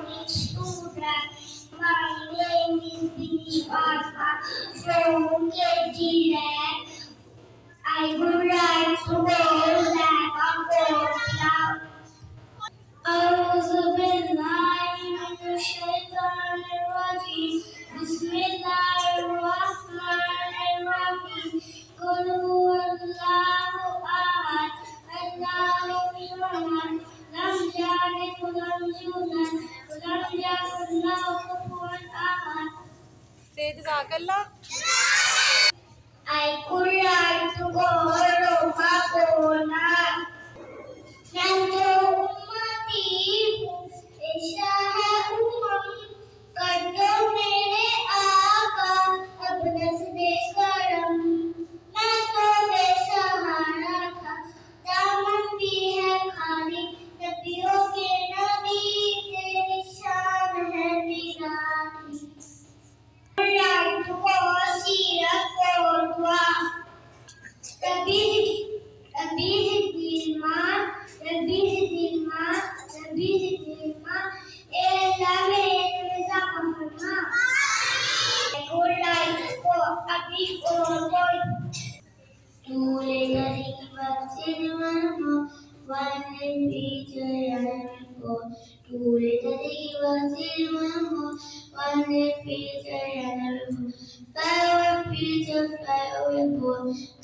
morning student. My name is Dinesh Bhasma from KG. I would like to go back on board. أعوذ بالله من الشيطان الرجيم بسم الله الرحمن الرحيم قل هو الله أحد الله الصمد لم يلد ولم يولد ولم يكن له كفوا أحد. Say Jazakallah. I could like to go to Makona. ऐसा है कर दो मेरे आका अब दस दे करम मैं तो बेसहारा था दामन भी है खाली नबियों के नबी तेरी शान है निराली रात को सीरत को दुआ रबी रबी दिलमान रबी दिलमान रबी दिलमान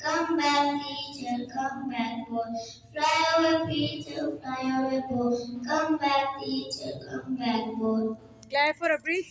Come back, teacher, come back, boy. Fly away, Peter, fly away, boy. Come back, teacher, come back, boy. Clap for a break.